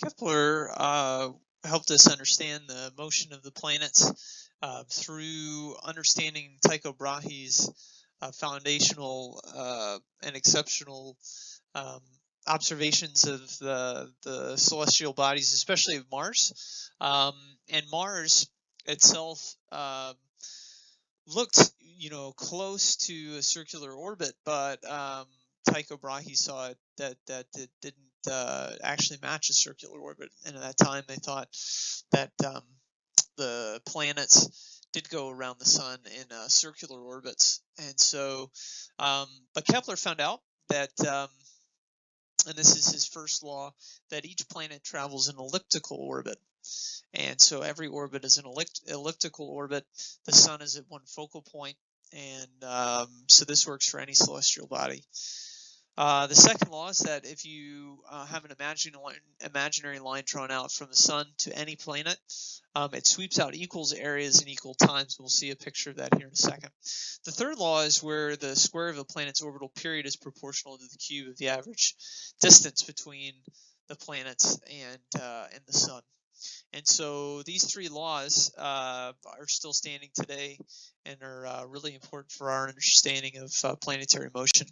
Kepler helped us understand the motion of the planets through understanding Tycho Brahe's foundational and exceptional um, observations of the celestial bodies, especially of Mars. And Mars itself looked, close to a circular orbit, but Tycho Brahe saw it that it didn't actually match a circular orbit, and at that time they thought that the planets did go around the sun in circular orbits, and so, but Kepler found out that. And this is his first law, that each planet travels in elliptical orbit. And so every orbit is an elliptical orbit. The sun is at one focal point, and so this works for any celestial body. The second law is that if you have an imaginary line drawn out from the sun to any planet, it sweeps out equals areas in equal times. We'll see a picture of that here in a second. The third law is where the square of a planet's orbital period is proportional to the cube of the average distance between the planets and the sun. And so these three laws are still standing today and are really important for our understanding of planetary motion.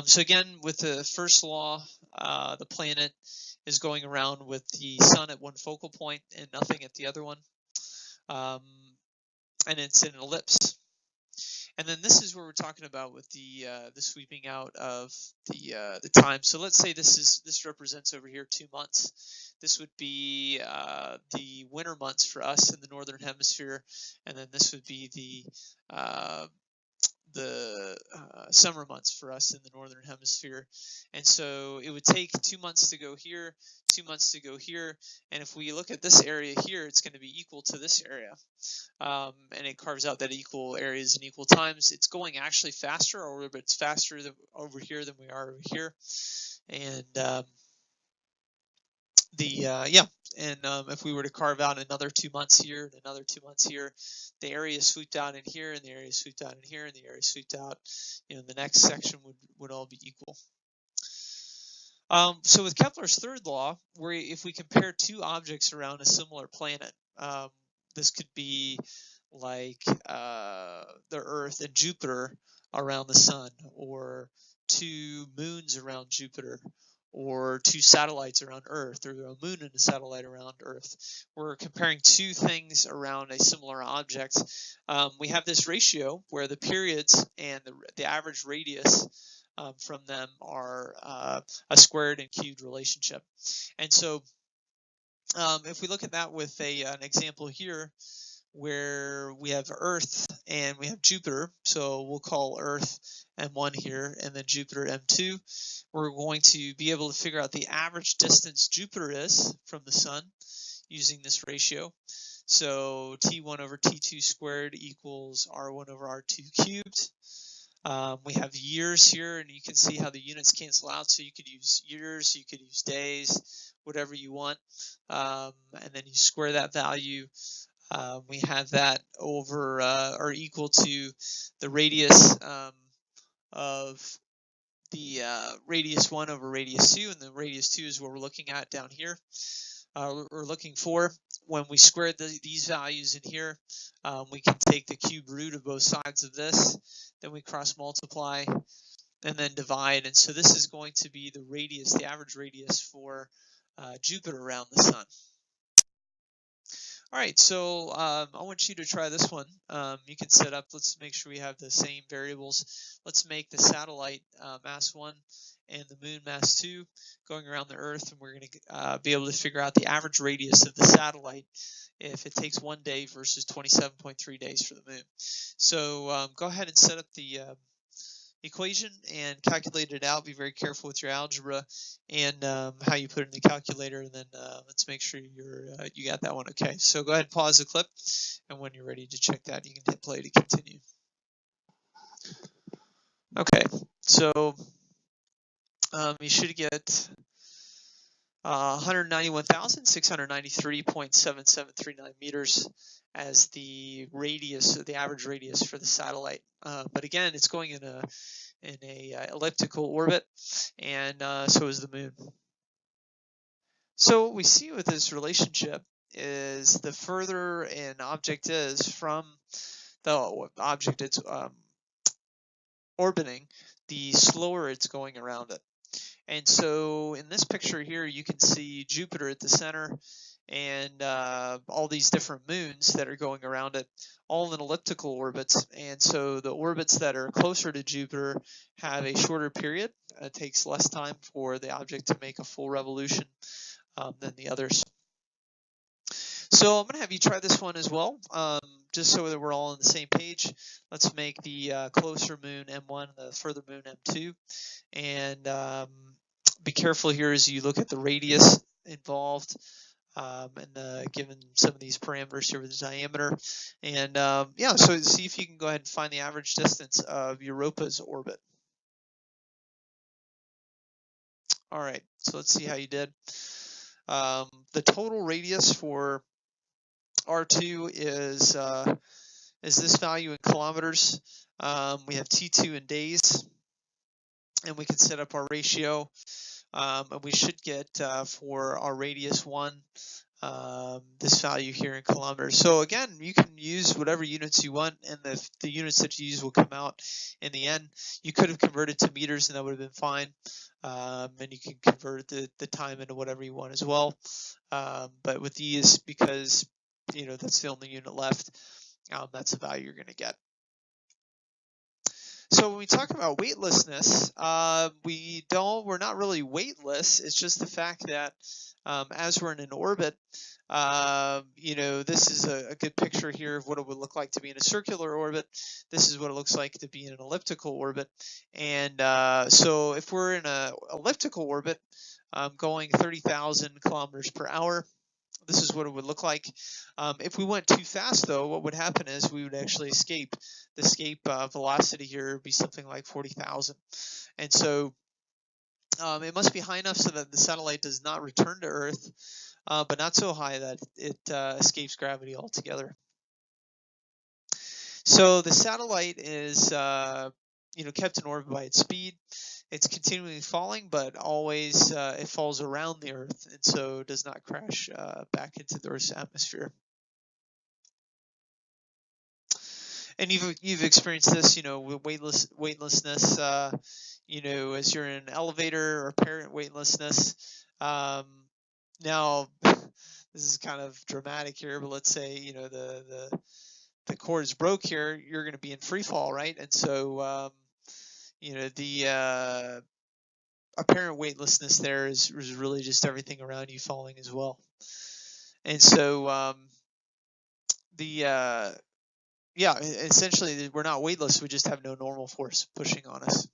So again, with the first law, the planet is going around with the sun at one focal point and nothing at the other one. And it's in an ellipse. And then this is where we're talking about with the sweeping out of the time. So let's say this represents over here 2 months. This would be the winter months for us in the northern hemisphere, and then this would be the summer months for us in the northern hemisphere. And so it would take 2 months to go here, 2 months to go here, and if we look at this area here, it's going to be equal to this area. And it carves out that equal areas in equal times. It's going actually faster, or but it's faster over here than we are over here. And if we were to carve out another 2 months here and another 2 months here, the area swooped out in here, and the area swooped out in here, and the area swooped out, the next section would all be equal. So with Kepler's third law, where if we compare two objects around a similar planet, this could be like the Earth and Jupiter around the sun, or two moons around Jupiter, or two satellites around Earth, or a moon and a satellite around Earth. We're comparing two things around a similar object. We have this ratio where the periods and the average radius from them are a squared and cubed relationship. And so if we look at that with an example here, where we have Earth and we have Jupiter, so we'll call Earth M1 here, and then Jupiter M2. We're going to be able to figure out the average distance Jupiter is from the sun using this ratio. So T1 over T2 squared equals R1 over R2 cubed. We have years here, and you can see how the units cancel out. So you could use years, you could use days, whatever you want, and then you square that value. We have that over or equal to the radius of the radius 1 over radius 2, and the radius 2 is what we're looking at down here. We're looking for. When we square these values in here, we can take the cube root of both sides of this, then we cross multiply, and then divide. And so this is going to be the radius, the average radius for Jupiter around the sun. All right, so I want you to try this one. You can set up, let's make sure we have the same variables. Let's make the satellite mass 1 and the moon mass 2 going around the Earth, and we're going to be able to figure out the average radius of the satellite if it takes 1 day versus 27.3 days for the moon. So go ahead and set up the equation and calculate it out. Be very careful with your algebra and how you put it in the calculator, and then let's make sure you got that one okay. So go ahead and pause the clip, and when you're ready to check that, you can hit play to continue. Okay, so you should get 191,693.7739 meters as the radius, the average radius for the satellite. But again, it's going in a elliptical orbit, and so is the moon. So what we see with this relationship is the further an object is from the object it's orbiting, the slower it's going around it. And so in this picture here, you can see Jupiter at the center and all these different moons that are going around it, all in elliptical orbits. And so the orbits that are closer to Jupiter have a shorter period. It takes less time for the object to make a full revolution than the others. So I'm going to have you try this one as well, just so that we're all on the same page. Let's make the closer moon M1, the further moon M2. And be careful here as you look at the radius involved, and given some of these parameters here with the diameter. And yeah, so see if you can go ahead and find the average distance of Europa's orbit. All right, so let's see how you did. The total radius for R2 is this value in kilometers. We have T2 in days, and we can set up our ratio. And we should get for our radius 1 this value here in kilometers. So again, you can use whatever units you want, and the units that you use will come out in the end. You could have converted to meters, and that would have been fine. And you can convert the time into whatever you want as well. But with these, because that's the only unit left, that's the value you're going to get. So when we talk about weightlessness, we're not really weightless. It's just the fact that as we're in an orbit, this is a good picture here of what it would look like to be in a circular orbit. This is what it looks like to be in an elliptical orbit. And so if we're in an elliptical orbit going 30,000 kilometers per hour, this is what it would look like. If we went too fast, though, what would happen is we would actually escape. The escape velocity here would be something like 40,000. And so it must be high enough so that the satellite does not return to Earth, but not so high that it escapes gravity altogether. So the satellite is kept in orbit by its speed. It's continually falling, but always it falls around the Earth, and so does not crash back into the Earth's atmosphere. And you've experienced this, with weightlessness, as you're in an elevator, or apparent weightlessness. Now, this is kind of dramatic here, but let's say the cord is broke here, you're going to be in free fall, right? And so the apparent weightlessness there is really just everything around you falling as well. And so essentially we're not weightless, we just have no normal force pushing on us.